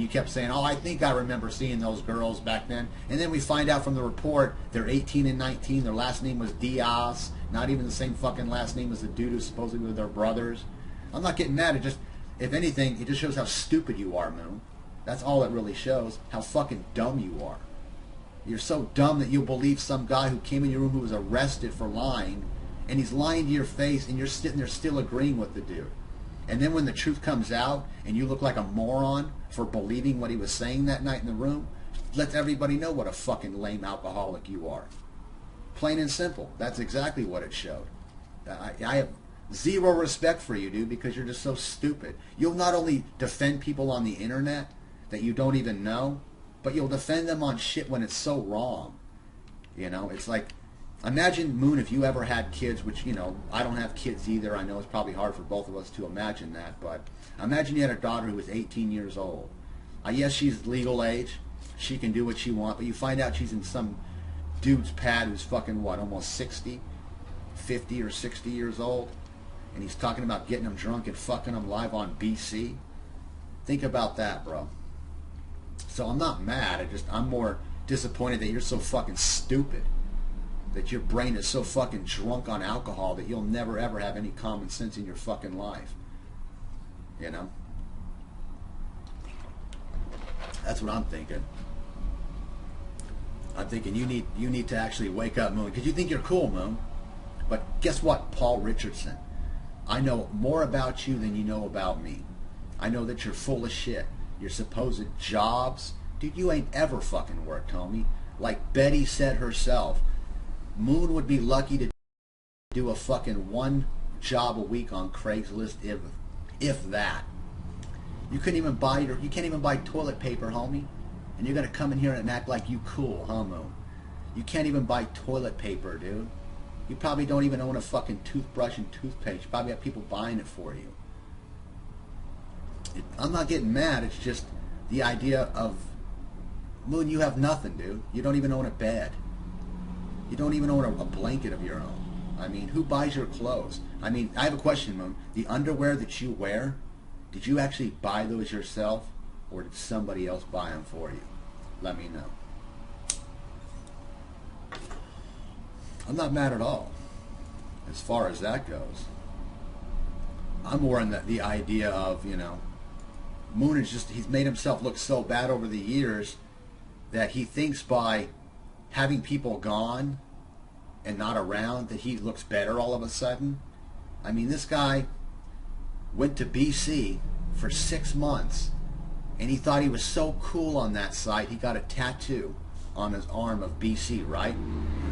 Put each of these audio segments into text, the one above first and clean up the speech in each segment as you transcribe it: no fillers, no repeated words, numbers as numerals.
you kept saying, oh, I think I remember seeing those girls back then. And then we find out from the report they're 18 and 19. Their last name was Diaz. Not even the same fucking last name as the dude who supposedly were their brothers. I'm not getting mad. It just, if anything, it just shows how stupid you are, Moon. That's all it really shows. How fucking dumb you are. You're so dumb that you'll believe some guy who came in your room who was arrested for lying, and he's lying to your face, and you're sitting there still agreeing with the dude. And then when the truth comes out, and you look like a moron for believing what he was saying that night in the room, let everybody know what a fucking lame alcoholic you are. Plain and simple. That's exactly what it showed. I have zero respect for you, dude, because you're just so stupid. You'll not only defend people on the internet that you don't even know, but you'll defend them on shit when it's so wrong. You know, it's like, imagine, Moon, if you ever had kids, which, you know, I don't have kids either. I know it's probably hard for both of us to imagine that, but imagine you had a daughter who was 18 years old. Yes, she's legal age. She can do what she wants, but you find out she's in some dude's pad who's fucking, what, almost 60, 50 or 60 years old, and he's talking about getting them drunk and fucking them live on BC. Think about that, bro. So I'm not mad. I'm more disappointed that you're so fucking stupid. That your brain is so fucking drunk on alcohol that you'll never ever have any common sense in your fucking life. You know? That's what I'm thinking. I'm thinking you need to actually wake up, Moon, because you think you're cool, Moon. But guess what, Paul Richardson? I know more about you than you know about me. I know that you're full of shit. Your supposed jobs. Dude, you ain't ever fucking worked, homie. Like Betty said herself, Moon would be lucky to do a fucking one job a week on Craigslist, if that. You can't even buy toilet paper, homie. And you're gonna come in here and act like you cool, huh, Moon? You can't even buy toilet paper, dude. You probably don't even own a fucking toothbrush and toothpaste. You probably have people buying it for you. I'm not getting mad. It's just the idea of, Moon, you have nothing, dude. You don't even own a bed. You don't even own a blanket of your own. I mean, who buys your clothes? I mean, I have a question, Moon. The underwear that you wear, did you actually buy those yourself, or did somebody else buy them for you? Let me know. I'm not mad at all, as far as that goes. I'm more in the idea of, you know, Moon is just, he's made himself look so bad over the years that he thinks by having people gone and not around that he looks better all of a sudden. I mean, this guy went to BC for 6 months and he thought he was so cool on that site, he got a tattoo on his arm of BC, right?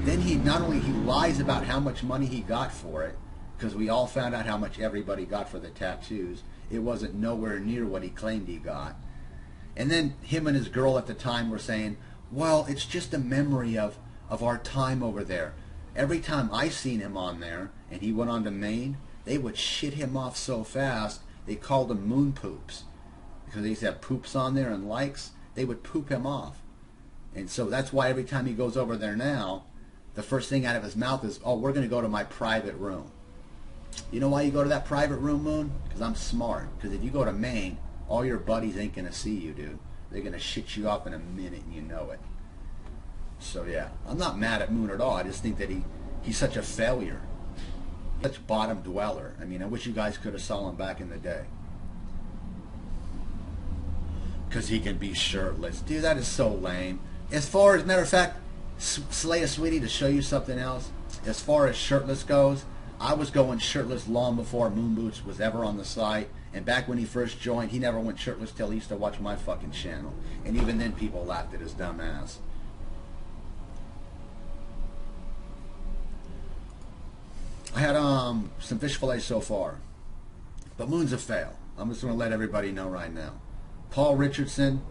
Then he lies about how much money he got for it, because we all found out how much everybody got for the tattoos. It wasn't nowhere near what he claimed he got. And then him and his girl at the time were saying, well, it's just a memory of our time over there. Every time I seen him on there, and he went on to Maine, they would shit him off so fast, they called him moon poops. Because they used to have poops on there and likes, they would poop him off. And so that's why every time he goes over there now, the first thing out of his mouth is, oh, we're going to go to my private room. You know why you go to that private room, Moon? Because I'm smart. Because if you go to Maine, all your buddies ain't going to see you, dude. They're going to shit you off in a minute and you know it. So yeah, I'm not mad at Moon at all. I just think that he's such a failure. Such bottom dweller. I mean, I wish you guys could have saw him back in the day. Because he can be shirtless. Dude, that is so lame. As far as, matter of fact, Slaya Sweetie, to show you something else, as far as shirtless goes, I was going shirtless long before Moonboots was ever on the site. And back when he first joined, he never went shirtless till he used to watch my fucking channel. And even then people laughed at his dumb ass. I had some fish fillet so far. But Moon's a fail. I'm just going to let everybody know right now. Paul Richardson,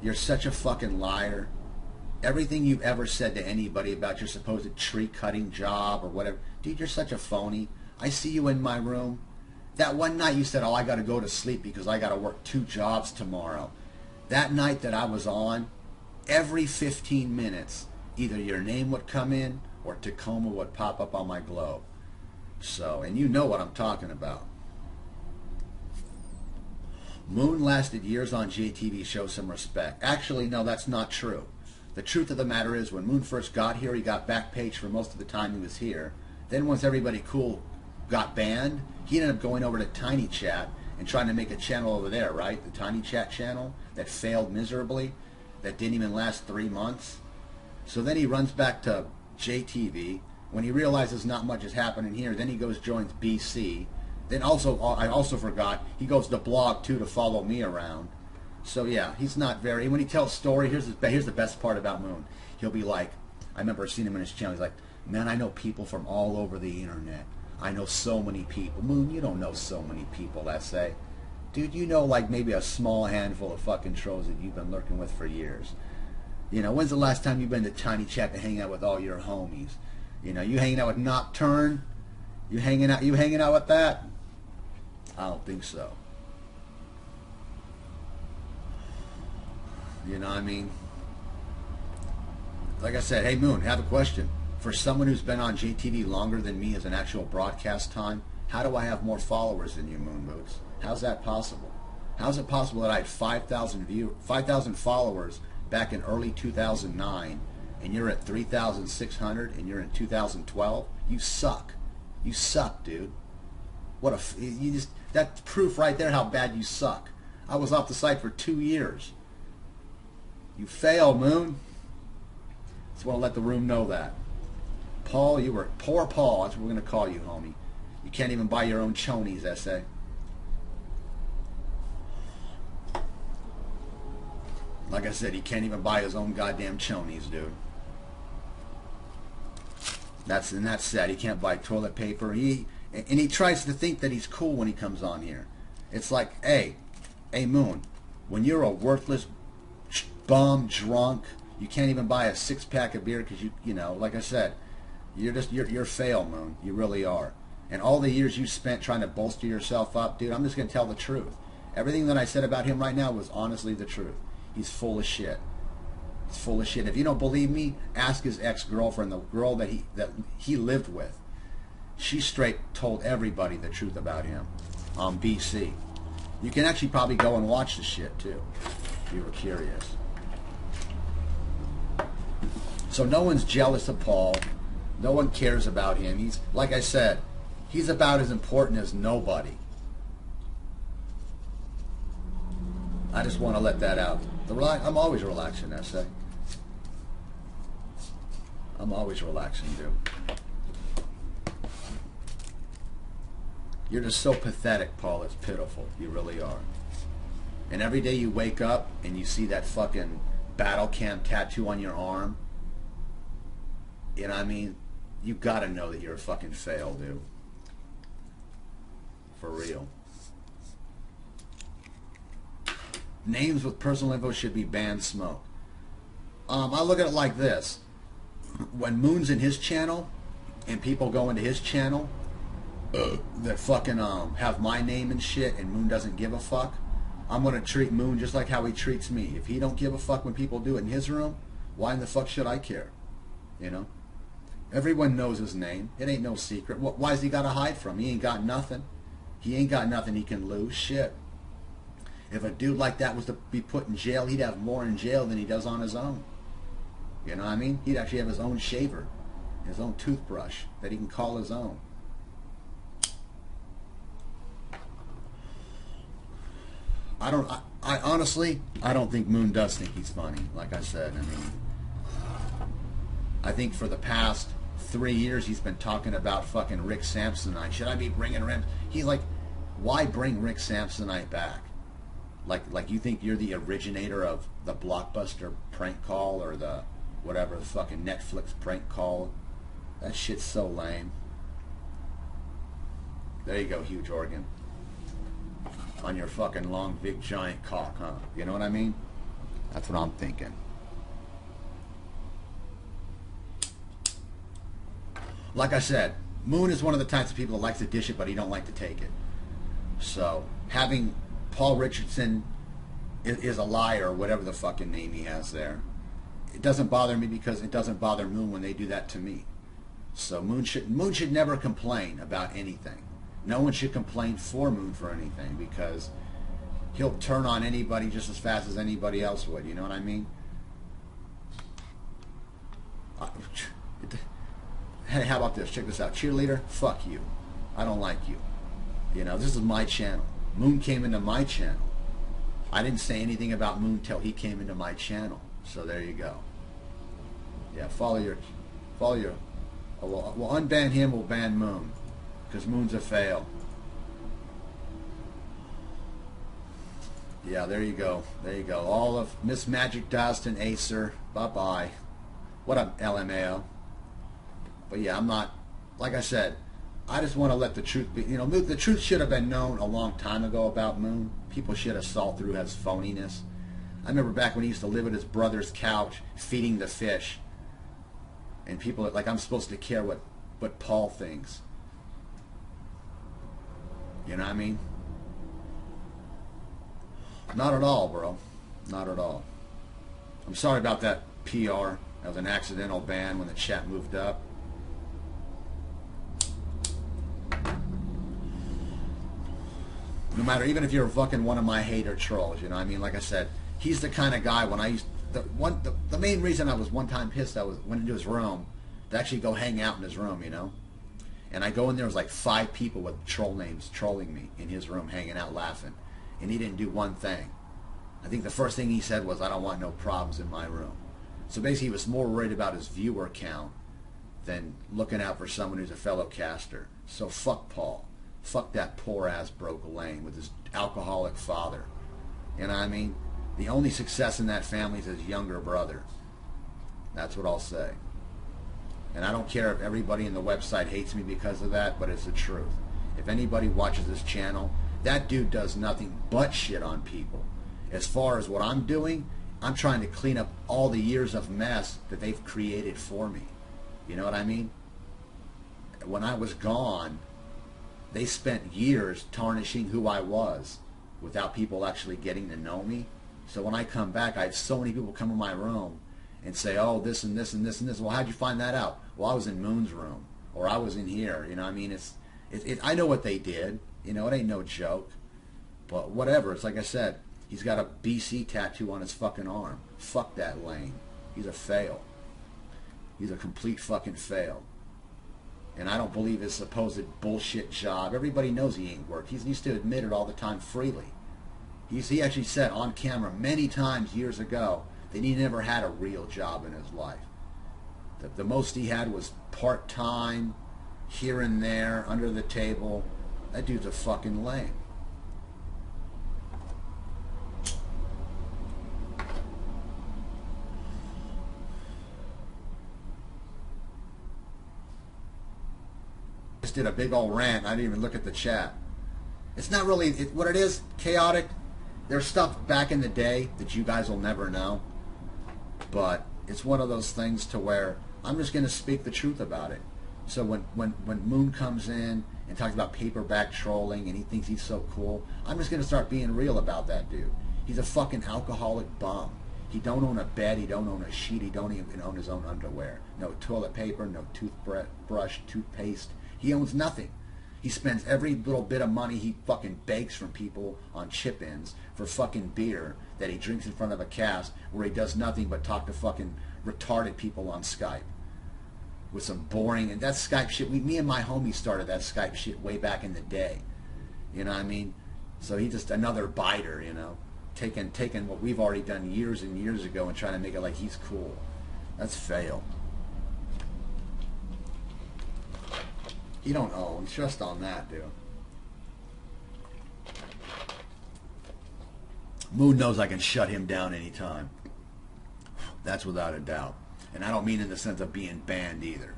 you're such a fucking liar. Everything you've ever said to anybody about your supposed tree cutting job or whatever, dude, you're such a phony. I see you in my room. That one night you said, oh, I got to go to sleep because I got to work 2 jobs tomorrow. That night that I was on, every 15 minutes, either your name would come in or Tacoma would pop up on my globe. So, and you know what I'm talking about. Moon lasted years on JTV. Show some respect. Actually, no, that's not true. The truth of the matter is, when Moon first got here, he got back page for most of the time he was here. Then once everybody cool got banned, he ended up going over to Tiny Chat and trying to make a channel over there, right? The Tiny Chat channel that failed miserably, that didn't even last 3 months. So then he runs back to JTV. When he realizes not much is happening here, then he goes joins BC. Then also, I also forgot, he goes to blog too to follow me around. So yeah, he's not very, when he tells story, here's the best part about Moon. He'll be like, I remember seeing him in his channel, he's like, man, I know people from all over the internet. I know so many people. Moon, you don't know so many people, I say. Dude, you know like maybe a small handful of fucking trolls that you've been lurking with for years. You know, when's the last time you've been to Tiny Chat to hang out with all your homies? You know, you hanging out with Nocturne? You hanging out with that? I don't think so. You know what I mean? Like I said, hey Moon, have a question. For someone who's been on JTV longer than me as an actual broadcast time, how do I have more followers than you, Moonboots? How's that possible? How's it possible that I had 5,000 followers back in early 2009, and you're at 3,600, and you're in 2012? You suck. You suck, dude. That's proof right there how bad you suck. I was off the site for 2 years. You fail, Moon. Just want to let the room know that. Paul, you were poor Paul. That's what we're going to call you, homie. You can't even buy your own chonies, essay. Like I said, he can't even buy his own goddamn chonies, dude. That's sad. He can't buy toilet paper. And he tries to think that he's cool when he comes on here. It's like, hey Moon, when you're a worthless bum, drunk, you can't even buy a 6-pack of beer because you know, like I said, you're fail, Moon. You really are. And all the years you spent trying to bolster yourself up, dude, I'm just going to tell the truth. Everything that I said about him right now was honestly the truth. He's full of shit. He's full of shit. If you don't believe me, ask his ex-girlfriend, the girl that he lived with. She straight told everybody the truth about him on BC. You can actually probably go and watch the shit too, if you were curious. So no one's jealous of Paul. No one cares about him. He's, like I said, he's about as important as nobody. I just want to let that out. I'm always relaxing, I say. I'm always relaxing, dude. You're just so pathetic, Paul. It's pitiful. You really are. And every day you wake up and you see that fucking battle cam tattoo on your arm, you know what I mean? You gotta know that you're a fucking fail, dude. For real. Names with personal info should be banned, Smoke. I look at it like this. When Moon's in his channel and people go into his channel that fucking have my name and shit and Moon doesn't give a fuck, I'm going to treat Moon just like how he treats me. If he don't give a fuck when people do it in his room, why in the fuck should I care? You know? Everyone knows his name. It ain't no secret. Why's he got to hide from? He ain't got nothing. He ain't got nothing he can lose. Shit. If a dude like that was to be put in jail, he'd have more in jail than he does on his own. You know what I mean? He'd actually have his own shaver, his own toothbrush that he can call his own. I honestly, I don't think Moon does think he's funny. Like I said, I mean, I think for the past 3 years he's been talking about fucking Rick Samsonite. Should I be bringing him? He's like, why bring Rick Samsonite back? Like you think you're the originator of the Blockbuster prank call or the whatever the fucking Netflix prank call? That shit's so lame. There you go, huge organ. On your fucking long, big, giant cock, huh? You know what I mean? That's what I'm thinking. Like I said, Moon is one of the types of people that likes to dish it, but he don't like to take it. So, having Paul Richardson is a liar, or whatever the fucking name he has there, it doesn't bother me because it doesn't bother Moon when they do that to me. So Moon should never complain about anything. No one should complain for Moon for anything because he'll turn on anybody just as fast as anybody else would. You know what I mean? Hey, how about this? Check this out. Cheerleader, fuck you. I don't like you. You know, this is my channel. Moon came into my channel. I didn't say anything about Moon till he came into my channel. So there you go. Yeah, follow your. We'll unban him. We'll ban Moon, because Moon's a fail. Yeah, there you go. There you go. All of Miss Magic Dust and Acer. Bye bye. What up, LMAO? But yeah, I'm not. Like I said, I just want to let the truth be. You know, the truth should have been known a long time ago about Moon. People should have saw through his phoniness. I remember back when he used to live at his brother's couch, feeding the fish. And people like, I'm supposed to care what Paul thinks. You know what I mean? Not at all, bro. Not at all. I'm sorry about that PR. That was an accidental ban when the chat moved up. No matter, even if you're fucking one of my hater trolls, you know what I mean? Like I said, he's the kind of guy when I used... The main reason I was one time pissed, I went into his room to actually go hang out in his room, you know? And I go in there, was like 5 people with troll names trolling me in his room, hanging out, laughing. And he didn't do one thing. I think the first thing he said was, I don't want no problems in my room. So basically he was more worried about his viewer count than looking out for someone who's a fellow caster. So fuck Paul. Fuck that poor ass broke lane with his alcoholic father. You know what I mean? The only success in that family is his younger brother. That's what I'll say. And I don't care if everybody in the website hates me because of that, but it's the truth. If anybody watches this channel, that dude does nothing but shit on people. As far as what I'm doing, I'm trying to clean up all the years of mess that they've created for me. You know what I mean? When I was gone, they spent years tarnishing who I was without people actually getting to know me. So when I come back, I have so many people come in my room and say, oh, this and this and this and this. Well, how'd you find that out? Well, I was in Moon's room, or I was in here. You know what I mean? I know what they did. You know, it ain't no joke. But whatever. It's like I said, he's got a BC tattoo on his fucking arm. Fuck that lane. He's a fail. He's a complete fucking fail. And I don't believe his supposed bullshit job. Everybody knows he ain't worked. He used to admit it all the time freely. He actually said on camera many times years ago that he never had a real job in his life. The most he had was part-time, here and there, under the table. That dude's a fucking lame. Just did a big old rant. I didn't even look at the chat. It's not really what it is. Chaotic. There's stuff back in the day that you guys will never know, but it's one of those things to where I'm just going to speak the truth about it. So when Moon comes in and talks about paperback trolling and he thinks he's so cool, I'm just going to start being real about that dude. He's a fucking alcoholic bum. He don't own a bed. He don't own a sheet. He don't even own his own underwear. No toilet paper. No toothbrush, toothpaste. He owns nothing. He spends every little bit of money he fucking begs from people on chip-ins for fucking beer that he drinks in front of a cast where he does nothing but talk to fucking retarded people on Skype with some boring, and that Skype shit, me and my homie started that Skype shit way back in the day. You know what I mean? So he's just another biter, you know, taking what we've already done years and years ago and trying to make it like he's cool. That's fail. He don't own. Trust on that, dude. Moon knows I can shut him down anytime. That's without a doubt. And I don't mean in the sense of being banned either.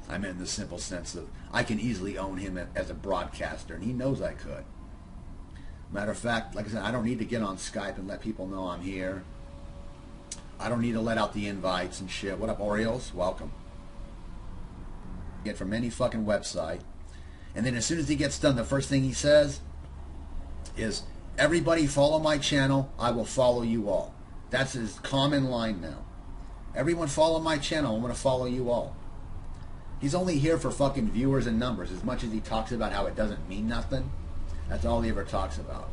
I mean in the simple sense of I can easily own him as a broadcaster, and he knows I could. Matter of fact, like I said, I don't need to get on Skype and let people know I'm here. I don't need to let out the invites and shit. What up, Orioles? Welcome. Get from any fucking website, and then as soon as he gets done, the first thing he says is, everybody follow my channel, I will follow you all. That's his common line now. Everyone follow my channel, I'm going to follow you all. He's only here for fucking viewers and numbers. As much as he talks about how it doesn't mean nothing, that's all he ever talks about.